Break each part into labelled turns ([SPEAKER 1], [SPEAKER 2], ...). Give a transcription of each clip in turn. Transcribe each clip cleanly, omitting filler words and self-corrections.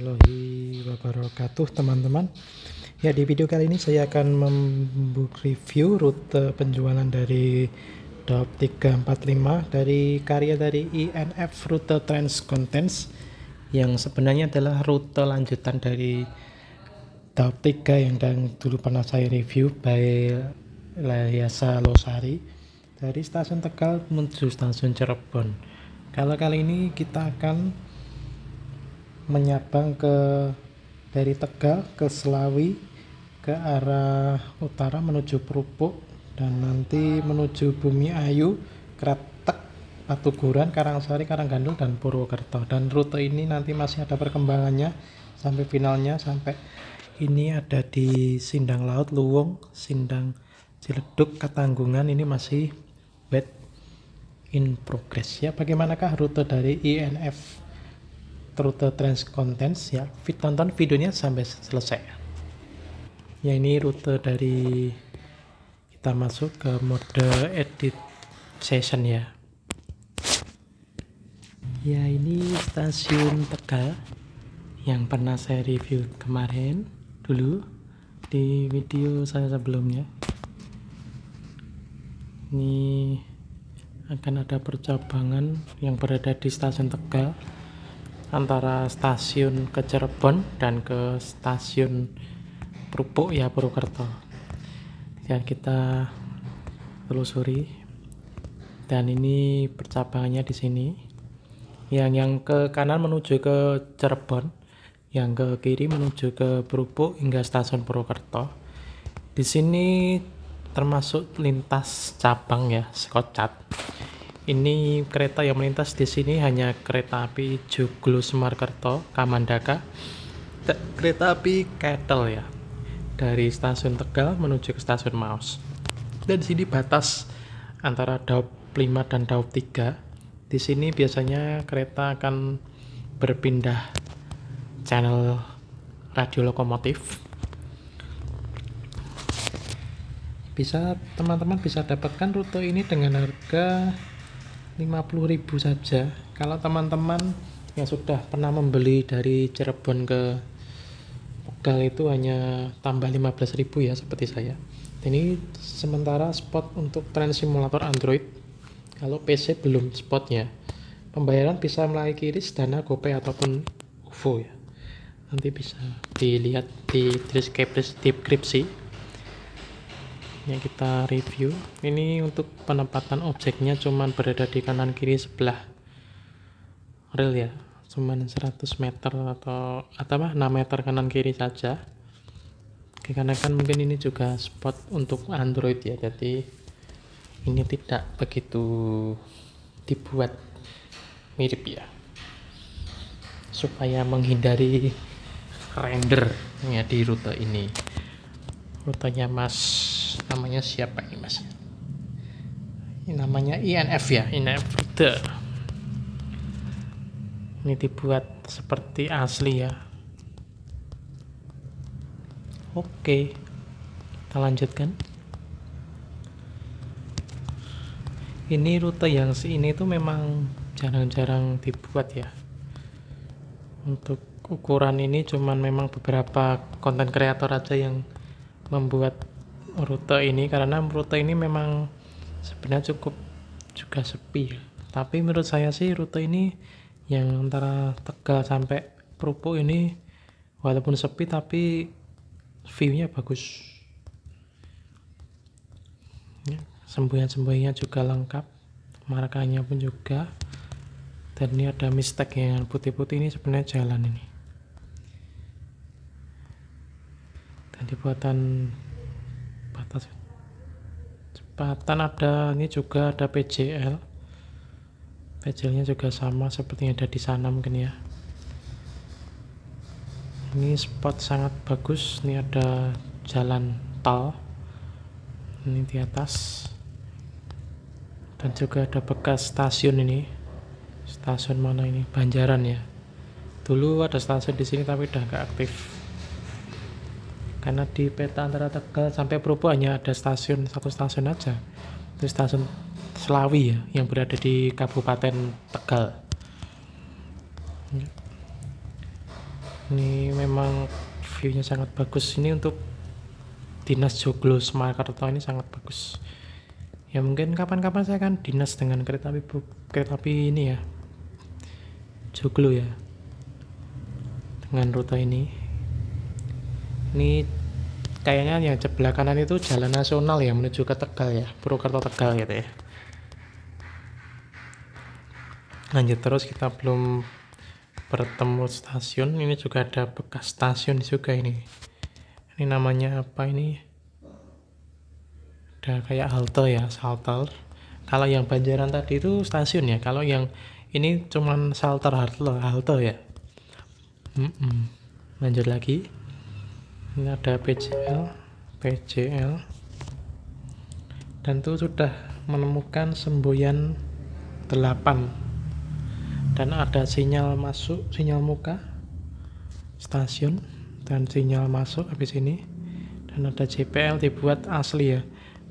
[SPEAKER 1] Warahmatullahi wabarakatuh teman-teman. Ya, di video kali ini saya akan review rute penjualan dari Daop 345 dari karya dari INF Rute Trans Contents, yang sebenarnya adalah rute lanjutan dari Daop 3 yang dulu pernah saya review by Layasa Losari dari stasiun Tegal menuju stasiun Cirebon. Kalau kali ini kita akan menyabang dari Tegal ke Selawi ke arah utara menuju Prupuk dan nanti menuju Bumi Ayu, Kretek, Patuguran, Karangsari, Karanggandul dan Purwokerto. Dan rute ini nanti masih ada perkembangannya sampai finalnya, sampai ini ada di Sindang Laut, Luwung, Sindang Ciledug, Katanggungan. Ini masih bed in progress ya. Bagaimanakah rute dari INF Rute Trans Contents ya? Tonton videonya sampai selesai. Ya, ini rute dari kita masuk ke mode edit session ya. Ya, ini stasiun Tegal yang pernah saya review kemarin dulu di video saya sebelumnya. Ini akan ada percabangan yang berada di stasiun Tegal antara stasiun ke Cirebon dan ke stasiun Prupuk ya, Purwokerto. Ya, kita telusuri. Dan ini percabangannya di sini. Yang ke kanan menuju ke Cirebon, yang ke kiri menuju ke Prupuk hingga stasiun Purwokerto. Di sini termasuk lintas cabang ya, Skocat. Ini kereta yang melintas di sini hanya kereta api Joglo Semarkerto, Kamandaka, kereta api Ketel ya, dari stasiun Tegal menuju ke stasiun Maus. Dan di sini batas antara Daop 5 dan Daop 3. Di sini biasanya kereta akan berpindah channel radio lokomotif. Teman-teman bisa dapatkan rute ini dengan harga 50.000 saja. Kalau teman-teman yang sudah pernah membeli dari Cirebon ke Tegal itu hanya tambah 15.000 ya, seperti saya. Ini sementara spot untuk Trans Simulator Android. Kalau PC belum spotnya. Pembayaran bisa melalui QRIS, Dana, GoPay ataupun OVO ya. Nanti bisa dilihat di deskripsi yang kita review. Ini untuk penempatan objeknya cuman berada di kanan kiri sebelah rel ya, cuman 100 meter atau 6 meter kanan kiri saja. Karena kan mungkin ini juga spot untuk Android ya, jadi ini tidak begitu dibuat mirip ya, supaya menghindari render ya di rute ini. Rutenya Mas, namanya siapa ini Mas? Ini namanya INF ya, INF Rute. Ini dibuat seperti asli ya. Oke, kita lanjutkan. Ini rute yang ini tuh memang jarang-jarang dibuat ya. Untuk ukuran ini cuman memang beberapa konten kreator aja yang membuat rute ini, karena rute ini memang sebenarnya cukup juga sepi. Tapi menurut saya sih rute ini yang antara Tegal sampai Prupuk ini walaupun sepi tapi view-nya bagus. Ya, semboyan-semboyannya juga lengkap, markanya pun juga. Dan ini ada mistake yang putih-putih, ini sebenarnya jalan ini. Dan dibuatan batas kecepatan ada, ini juga ada PJL. PJL-nya juga sama seperti yang ada di sana mungkin ya. Ini spot sangat bagus. Ini ada jalan tol ini di atas, dan juga ada bekas stasiun. Ini stasiun mana ini? Banjaran ya. Dulu ada stasiun di sini tapi udah nggak aktif, karena di peta antara Tegal sampai Prupuk hanya ada satu stasiun aja, itu stasiun Selawi ya, yang berada di Kabupaten Tegal. Ini memang viewnya sangat bagus. Ini untuk dinas Joglo Semakerto ini sangat bagus. Ya mungkin kapan-kapan saya akan dinas dengan kereta api ini ya, Joglo ya, dengan rute ini. Ini kayaknya yang sebelah kanan itu jalan nasional ya, menuju ke Tegal ya, Purwokerto Tegal gitu ya. Lanjut terus, kita belum bertemu stasiun. Ini juga ada bekas stasiun juga ini. Ini namanya apa ini? Ada kayak halte ya, shelter. Kalau yang Banjaran tadi itu stasiun ya. Kalau yang ini cuman shelter, halte ya. Lanjut lagi. Ini ada PJL. Dan itu sudah menemukan semboyan 8. Dan ada sinyal masuk, sinyal muka stasiun dan sinyal masuk habis ini. Dan ada JPL dibuat asli ya.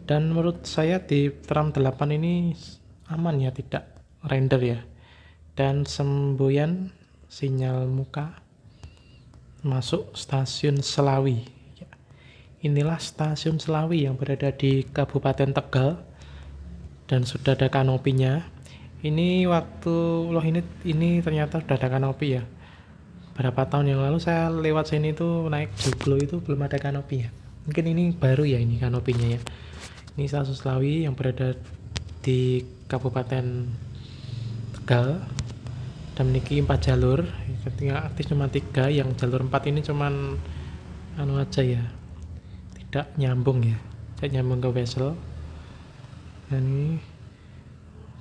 [SPEAKER 1] Dan menurut saya di tram 8 ini aman ya, tidak render ya. Dan semboyan sinyal muka masuk stasiun Selawi. Inilah stasiun Selawi yang berada di Kabupaten Tegal dan sudah ada kanopinya. Ini waktu ini ternyata sudah ada kanopi ya. Berapa tahun yang lalu saya lewat sini tuh naik Joglo itu belum ada kanopi ya. Mungkin ini baru ya, ini kanopinya ya. Ini stasiun Selawi yang berada di Kabupaten Tegal dan memiliki 4 jalur. Ketika aktif cuma 3, yang jalur 4 ini cuman aja ya, tidak nyambung ya, tidak nyambung ke Wesel. Dan ini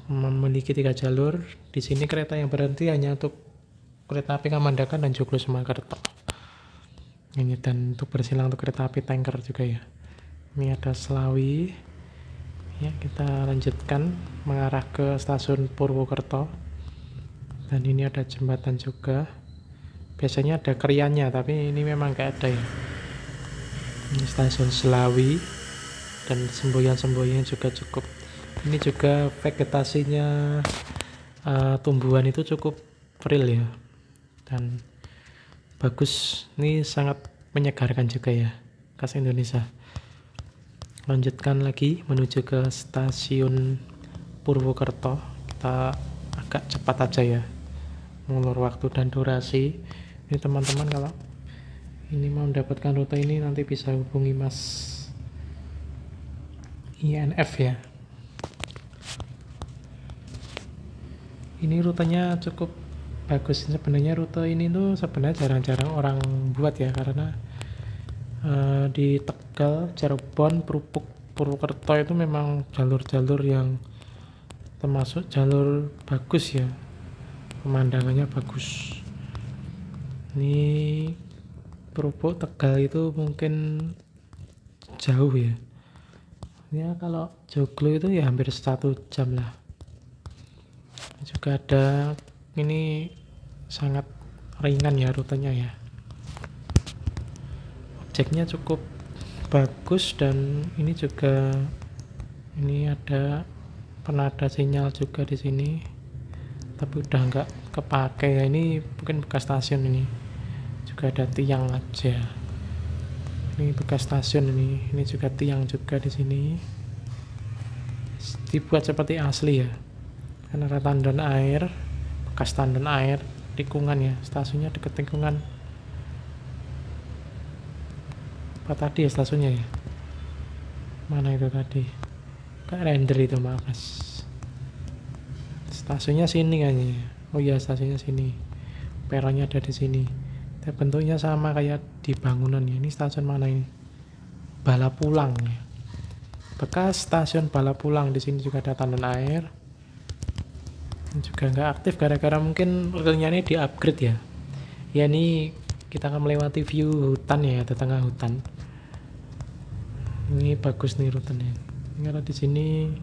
[SPEAKER 1] memiliki 3 jalur. Di sini kereta yang berhenti hanya untuk kereta api Kamandaka dan Joglo Semakerto. Ini dan untuk bersilang untuk kereta api tanker juga ya. Ini ada Selawi ya. Kita lanjutkan mengarah ke stasiun Purwokerto. Dan ini ada jembatan juga. Biasanya ada krianya, tapi ini memang gak ada ya. Ini stasiun Selawi dan semboyan-semboyan juga cukup. Ini juga vegetasinya, tumbuhan itu cukup real ya, dan bagus. Ini sangat menyegarkan juga ya, khas Indonesia. Lanjutkan lagi menuju ke stasiun Purwokerto. Kita agak cepat aja ya, mengulur waktu dan durasi. Ini teman-teman kalau ini mau mendapatkan rute ini nanti bisa hubungi Mas INF ya. Ini rutenya cukup bagus. Sebenarnya rute ini tuh sebenarnya jarang-jarang orang buat ya, karena di Tegal, Cirebon, Purwokerto itu memang jalur-jalur yang termasuk jalur bagus ya, pemandangannya bagus. Ini Purwokerto Tegal itu mungkin jauh ya. Ya kalau Joglo itu ya hampir 1 jam lah. Juga ada, ini sangat ringan ya rutenya ya. Objeknya cukup bagus dan ini juga, ini ada penada sinyal juga di sini. Tapi udah nggak kepake ya, ini mungkin bekas stasiun. Ini juga ada tiang aja. Ini bekas stasiun ini juga tiang juga di sini. Dibuat seperti asli ya, karena ada tandon air, bekas tandon air, tikungan ya. Stasiunnya deket tikungan. Apa tadi ya stasiunnya ya? Mana itu tadi? Kayak render itu, maaf mas. Stasiunnya sini kayaknya. Oh iya, stasiunnya sini. Peronnya ada di sini. Dan bentuknya sama kayak di bangunan ya. Ini stasiun mana ini? Balapulang ya. Bekas stasiun Balapulang. Di sini juga ada tandon air. Ini juga nggak aktif gara-gara mungkin relnya ini di-upgrade ya. Ya ini kita akan melewati view hutan ya, di tengah hutan. Ini bagus nih rutenya. Kalau di sini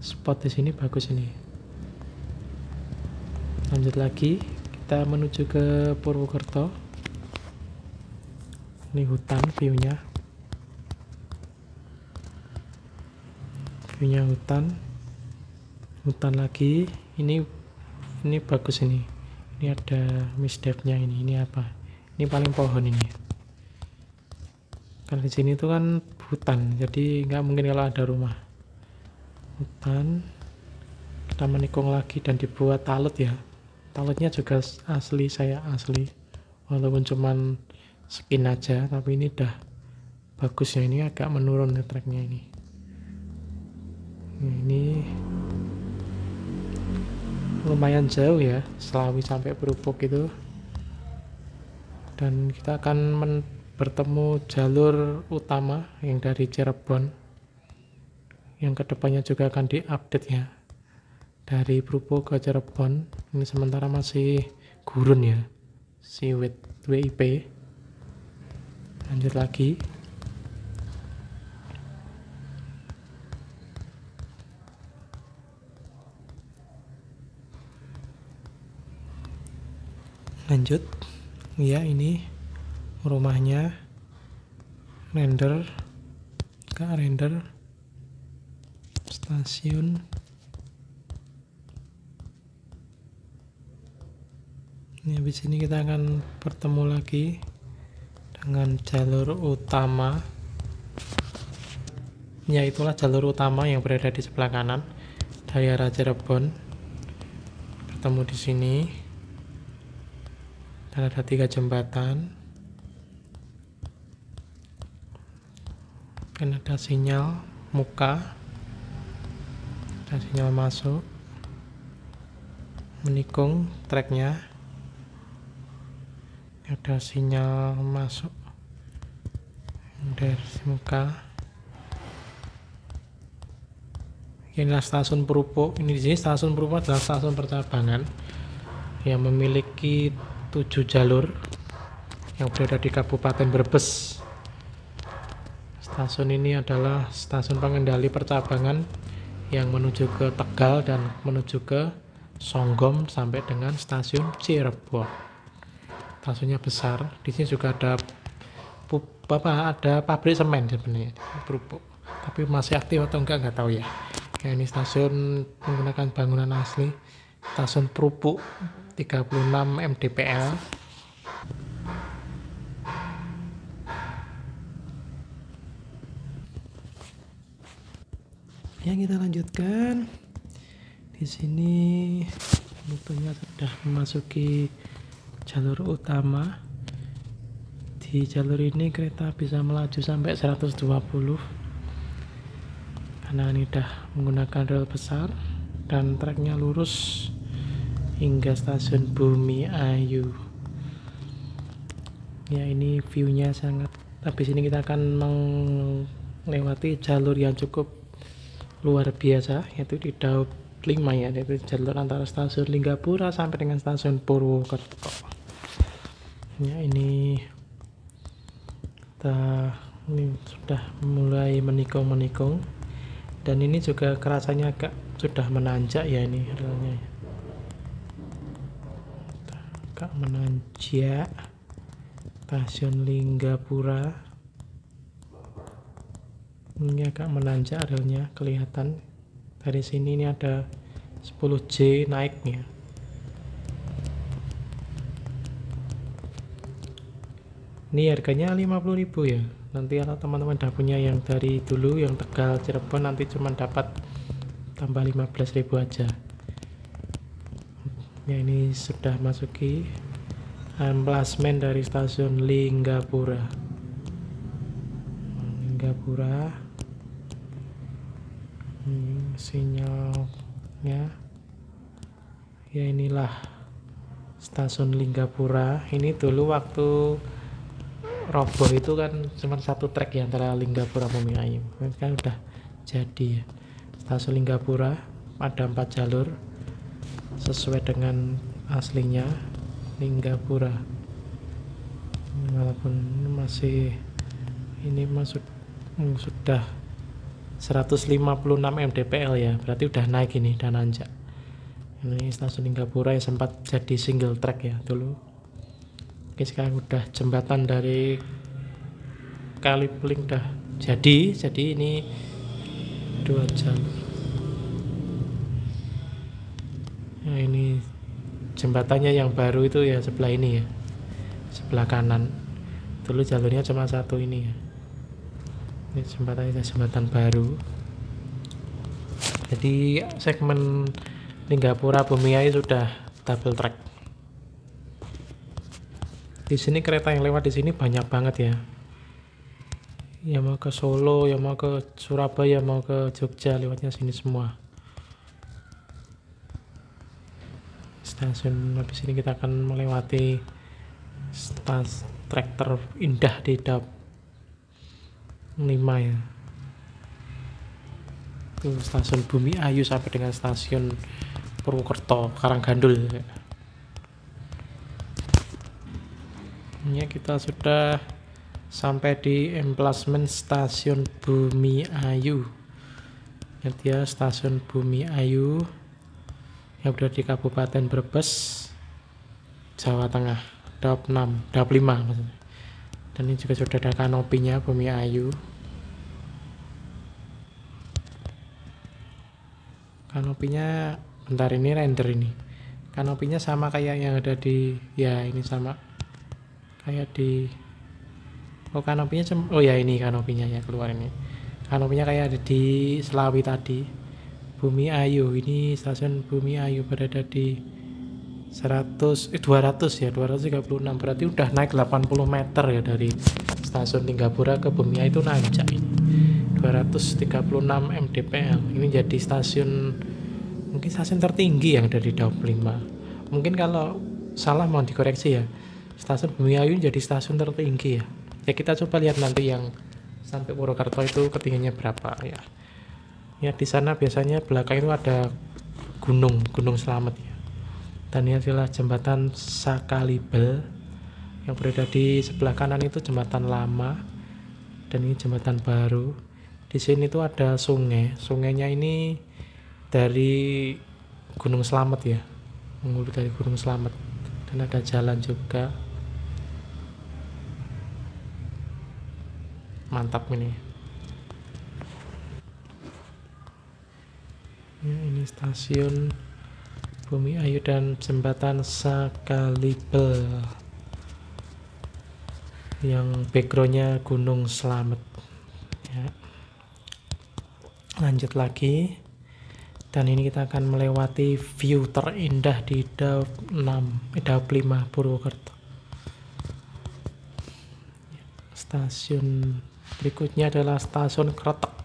[SPEAKER 1] spot di sini bagus ini. Lanjut lagi, kita menuju ke Purwokerto. Ini hutan viewnya. Viewnya hutan. Hutan lagi. Ini bagus ini. Ini ada misdevnya ini. Ini apa? Ini paling pohon ini. Karena di sini tuh kan hutan, jadi nggak mungkin kalau ada rumah. Hutan. Kita menikung lagi dan dibuat talut ya. Talutnya juga asli, saya asli. Walaupun cuman skin aja, tapi ini udah bagusnya. Ini agak menurun ya treknya ini. Ini lumayan jauh ya, Selawi sampai Perupuk itu. Dan kita akan bertemu jalur utama yang dari Cirebon, yang kedepannya juga akan diupdate ya, dari Perupuk ke Cirebon. Ini sementara masih gurun ya, Siwit WIP. Lanjut lagi. Lanjut ya, ini rumahnya. Render stasiun. Ini habis ini kita akan bertemu lagi dengan jalur utama. Ya, itulah jalur utama yang berada di sebelah kanan dari arah Cirebon. Bertemu di sini. Dan ada 3 jembatan. Dan ada sinyal muka, ada sinyal masuk, menikung treknya, ada sinyal masuk dari muka. Inilah stasiun Perupuk. Ini di sini stasiun Perupuk adalah stasiun percabangan yang memiliki 7 jalur yang berada di Kabupaten Brebes. Stasiun ini adalah stasiun pengendali percabangan yang menuju ke Tegal dan menuju ke Songgom sampai dengan stasiun Cirebon. Stasiunnya besar. Di sini juga ada pabrik semen sebenarnya, Perupuk. Tapi masih aktif atau enggak tahu ya. Ya, ini stasiun menggunakan bangunan asli. Stasiun Perupuk 36 mdpl. Ya, kita lanjutkan. Di sini rutenya sudah memasuki jalur utama. Di jalur ini kereta bisa melaju sampai 120 karena ini sudah menggunakan rel besar dan treknya lurus hingga stasiun Bumi Ayu. Ya, ini view-nya sangat. Habis ini kita akan melewati jalur yang cukup luar biasa, yaitu di Daup 5 ya, yaitu jalur antara stasiun Linggapura sampai dengan stasiun Purwokerto. Ya, ini sudah mulai menikung dan ini juga kerasanya agak sudah menanjak ya, ini relnya agak menanjak. Stasiun Linggapura ini agak menanjak relnya, kelihatan dari sini. Ini ada 10J naiknya. Ini harganya 50.000 ya. Nanti kalau teman-teman udah punya yang dari dulu yang Tegal Cirebon, nanti cuma dapat tambah 15.000 aja. Ya, ini sudah masuki emplasmen dari stasiun Linggapura. Sinyalnya ya, inilah stasiun Linggapura. Ini dulu waktu roboh itu kan cuma satu trek ya antara Linggapura Bumi Ayu. Kan udah jadi ya. Stasiun Linggapura ada 4 jalur sesuai dengan aslinya Linggapura. Walaupun masih ini sudah 156 mdpl ya, berarti udah naik ini, udah nanjak. Ini stasiun Linggapura yang sempat jadi single track ya dulu. Oke, sekarang udah jembatan dari Kalipuling udah jadi ini 2 jalur. Nah, ini jembatannya yang baru itu ya sebelah ini ya, sebelah kanan. Dulu jalurnya cuma satu ini ya. Ini jembatan baru. Jadi segmen Linggapura Bumiayu sudah double track. Di sini kereta yang lewat di sini banyak banget ya. Yang mau ke Solo, yang mau ke Surabaya, mau ke Jogja, lewatnya sini semua. Stasiun habis ini kita akan melewati trek terindah di Daup 5 ya. Itu stasiun Bumiayu sampai dengan stasiun Purwokerto, Karanggandul. Ini kita sudah sampai di emplacement stasiun Bumiayu. Ya dia stasiun Bumiayu yang berada di Kabupaten Brebes, Jawa Tengah, Daup 5 maksudnya. Dan ini juga sudah ada kanopinya Bumiayu. Kanopinya bentar, ini render ini. Kanopinya sama kayak yang ada di, ya ini sama kayak di, oh kanopinya oh ya ini kanopinya ya keluar ini. Kanopinya kayak ada di Selawi tadi. Bumiayu, ini stasiun Bumiayu berada di 200 ya, 236, berarti udah naik 80 meter ya dari stasiun Linggapura ke Bumiayu, itu nanjak ini 236 mdpl. Ini jadi stasiun, mungkin stasiun tertinggi yang ada di Daup 5. Mungkin kalau salah mau dikoreksi ya, stasiun Bumiayu jadi stasiun tertinggi ya. Ya kita coba lihat nanti yang sampai Purwokerto itu ketinggiannya berapa ya. Ya di sana biasanya belakang itu ada Gunung Slamet ya. Dan ini adalah jembatan Sakalibel yang berada di sebelah kanan, itu jembatan lama dan ini jembatan baru. Di sini tuh ada sungai. Sungainya ini dari Gunung Slamet ya, menghulu dari Gunung Slamet, dan ada jalan juga. Mantap ini. Ya, ini stasiun Bumiayu dan jembatan Sakalibel yang backgroundnya Gunung Slamet ya. Lanjut lagi, dan ini kita akan melewati view terindah di Daup 5 Purwokerto. Stasiun berikutnya adalah stasiun Kretek.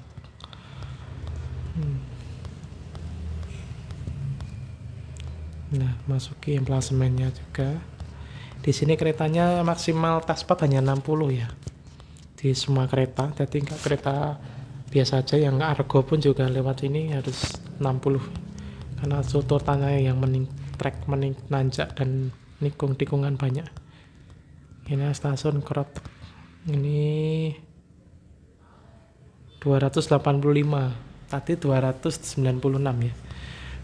[SPEAKER 1] Nah, masuki emplasemennya juga. Di sini keretanya maksimal taspap hanya 60 ya. Di semua kereta, jadi enggak kereta biasa aja, yang Argo pun juga lewat sini harus 60. Karena tuntutannya yang trek nanjak dan tikungan banyak. Ini stasiun Kretek. Ini 285. Tadi 296 ya.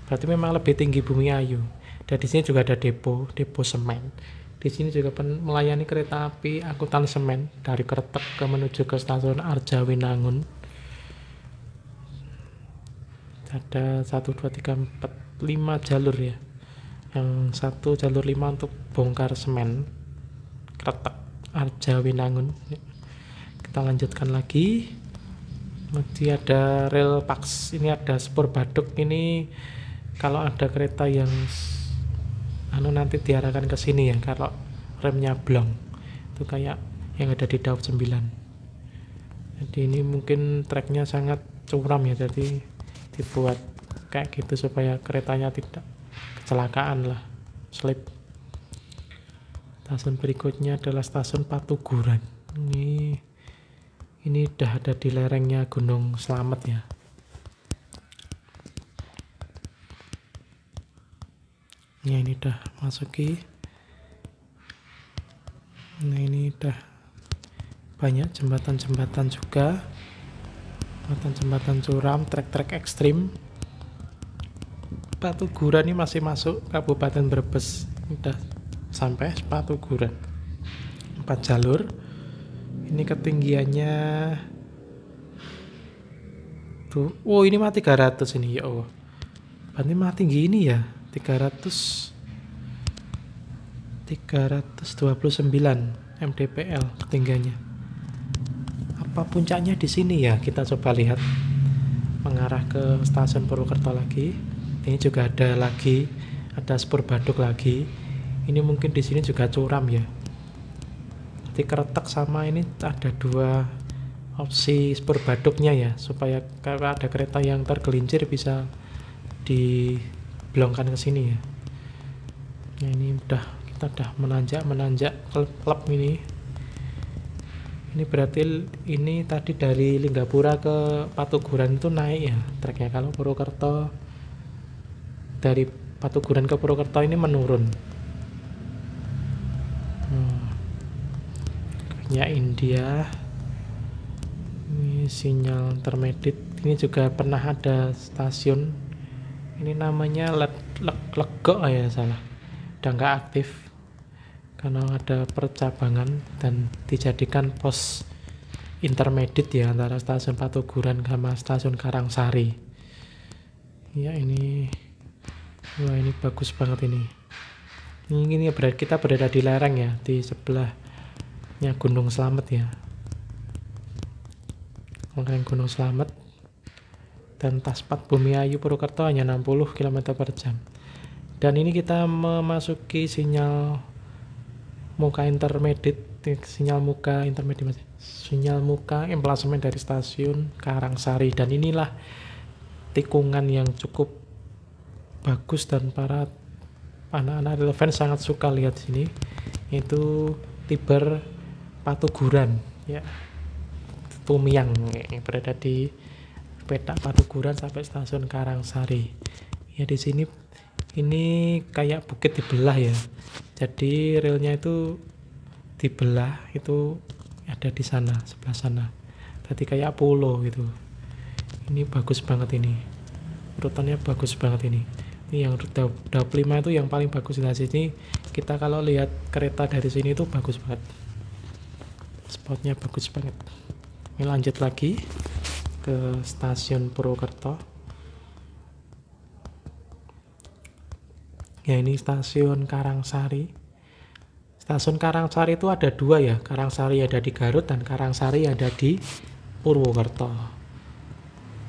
[SPEAKER 1] Berarti memang lebih tinggi Bumiayu. Dan di sini juga ada depo semen. Di sini juga melayani kereta api angkutan semen dari Kretek menuju ke stasiun Arjawinangun. Ada 1, 2, 3, 4, 5 jalur ya. Yang satu jalur 5 untuk bongkar semen Kretek Arjawinangun. Kita lanjutkan lagi. Nanti ada rel Pax. Ini ada spur Baduk. Ini kalau ada kereta yang nanti diarahkan ke sini ya, kalau remnya blong itu kayak yang ada di Daup 9. Jadi ini mungkin treknya sangat curam ya, jadi dibuat kayak gitu supaya keretanya tidak kecelakaan lah, slip. Stasiun berikutnya adalah stasiun Patuguran. Ini udah ada di lerengnya Gunung Slamet ya. Ya, ini udah masuki. Nah, ini udah banyak jembatan-jembatan juga, jembatan curam, trek-trek ekstrim. Patuguran ini masih masuk Kabupaten Brebes. Udah sampai Patuguran. 4 jalur. Ini ketinggiannya tuh. Oh, ini mah 300 ini ya Allah. Berarti mah tinggi ini ya. 300 329 mdpl ketinggiannya. Apa puncaknya di sini ya? Kita coba lihat, mengarah ke stasiun Purwokerto lagi. Ini juga ada spur baduk lagi. Ini mungkin di sini juga curam ya. Nanti keretek sama ini ada dua opsi spur baduknya ya, supaya kalau ada kereta yang tergelincir bisa diblongkan ke sini ya. Nah, ini kita udah menanjak klep ini. Ini berarti ini tadi dari Linggapura ke Patuguran itu naik ya treknya. Kalau Purwokerto dari Patuguran ke Purwokerto ini menurun. Ya India. Ini sinyal intermediate. Ini juga pernah ada stasiun. Ini namanya Legok ya, salah. Udah nggak aktif karena ada percabangan dan dijadikan pos intermediate ya antara stasiun Patuguran sama stasiun Karangsari. Ya ini, wah ini bagus banget ini. Ini kita berada di lereng ya, di sebelahnya Gunung Slamet ya. Lereng Gunung Slamet. Dan Taspat Bumiayu Purwokerto hanya 60 km per jam. Dan ini kita memasuki sinyal muka intermediate, sinyal muka emplasemen dari stasiun Karangsari. Dan inilah tikungan yang cukup bagus dan para anak-anak relevan sangat suka lihat sini, yaitu Tiber Patuguran ya, Tumiang yang berada di petak Patuguran sampai stasiun Karangsari ya. Di sini ini kayak bukit dibelah ya, jadi relnya itu dibelah, itu ada di sana, sebelah sana, jadi kayak pulau gitu. Ini bagus banget ini, urutannya bagus banget ini. Ini yang 25 itu yang paling bagus di sini. Kita kalau lihat kereta dari sini itu bagus banget, spotnya bagus banget. Ini lanjut lagi ke stasiun Purwokerto ya. Ini stasiun Karangsari. Stasiun Karangsari itu ada dua ya, Karangsari ada di Garut dan Karangsari ada di Purwokerto.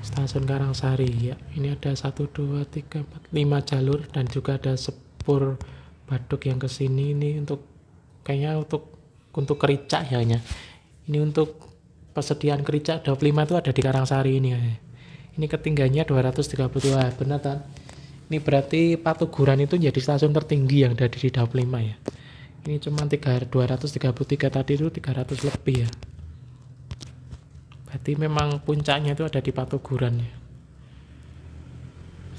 [SPEAKER 1] Stasiun Karangsari ya, ini ada 1, 2, 3, 4, 5 jalur dan juga ada spur baduk yang kesini. Ini kayaknya untuk kericak ya. Ini untuk persediaan kericak 25 itu ada di Karangsari ini ya. Ini ketinggiannya 232, benar kan? Ini berarti Patuguran itu jadi stasiun tertinggi yang ada di 25 ya. Ini cuma 233, tadi itu 300 lebih ya. Berarti memang puncaknya itu ada di Patuguran ya.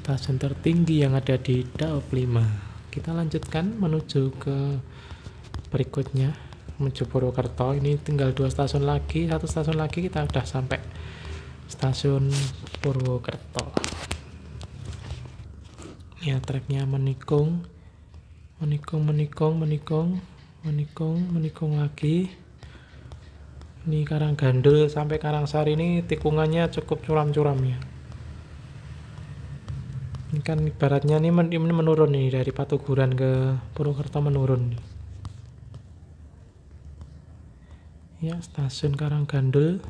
[SPEAKER 1] Stasiun tertinggi yang ada di Daop 5. Kita lanjutkan menuju ke berikutnya, menuju Purwokerto. Ini tinggal 2 stasiun lagi, 1 stasiun lagi kita udah sampai stasiun Purwokerto. Ya, treknya menikung lagi. Ini Karanggandel sampai Karangsari ini tikungannya cukup curam-curam ya. Ini kan ibaratnya ini menurun nih, dari Patuguran ke Purwokerto menurun nih. Ya, stasiun Karanggandel.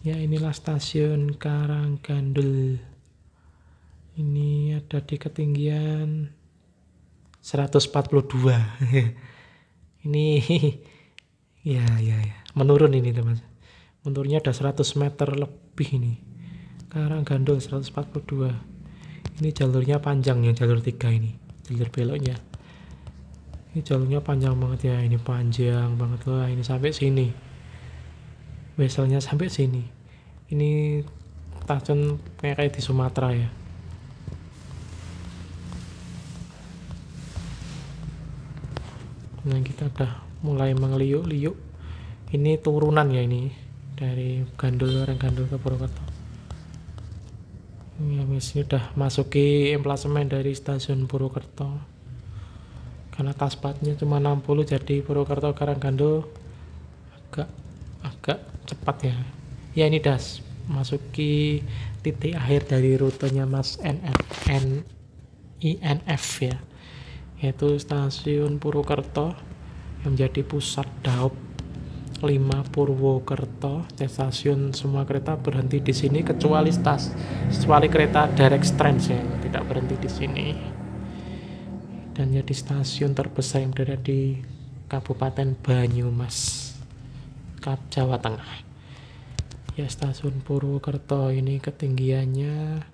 [SPEAKER 1] Ya, inilah stasiun Karanggandel. Ini ada di ketinggian 142. Ini ya menurun ini teman. Menurunnya ada 100 meter lebih ini. Karanggandel 142. Ini jalurnya panjang ya, jalur 3 ini. Jalur beloknya. Ini jalurnya panjang banget ya, ini panjang banget loh. Ini sampai sini. Weselnya sampai sini. Ini stasiun kayak di Sumatera ya. Nah, kita udah mulai mengeliuk-liuk. Ini turunan ya, ini dari Lereng Gandul ke Purwokerto. Ini udah masuki emplasemen dari stasiun Purwokerto. Karena Taspatnya cuma 60, jadi Purwokerto Karanggandel agak cepat ya. Ya, ini udah masuki titik akhir dari rutenya Mas INF ya, yaitu stasiun Purwokerto yang menjadi pusat Daop 5 Purwokerto. Stasiun semua kereta berhenti di sini kecuali kereta direct train yang tidak berhenti di sini. Dan jadi stasiun terbesar yang berada di Kabupaten Banyumas, Jawa Tengah. Ya, stasiun Purwokerto ini ketinggiannya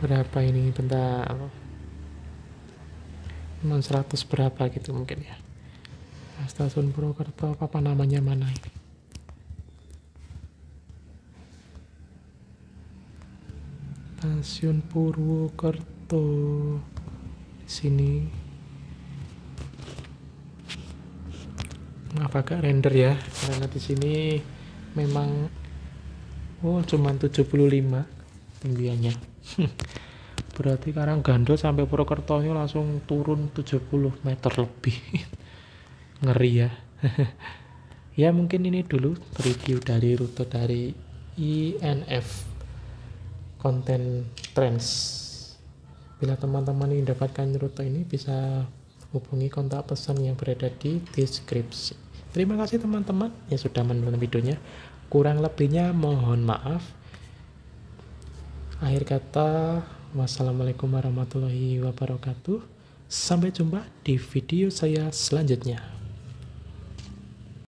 [SPEAKER 1] berapa ini, bentar, 100 berapa gitu mungkin ya. Nah, stasiun Purwokerto apa namanya, mana ini? Stasiun Purwokerto di sini. Maaf agak render ya, karena di sini memang cuma 75 tinggiannya. Berarti Karanggando sampai Purwokerto ini langsung turun 70 meter lebih. Ngeri ya. Ya mungkin ini dulu review dari rute dari INF Content Trends. Bila teman-teman ingin dapatkan rute ini, bisa hubungi kontak pesan yang berada di deskripsi. Terima kasih teman-teman yang sudah menonton videonya. Kurang lebihnya mohon maaf. Akhir kata, wassalamualaikum warahmatullahi wabarakatuh. Sampai jumpa di video saya selanjutnya.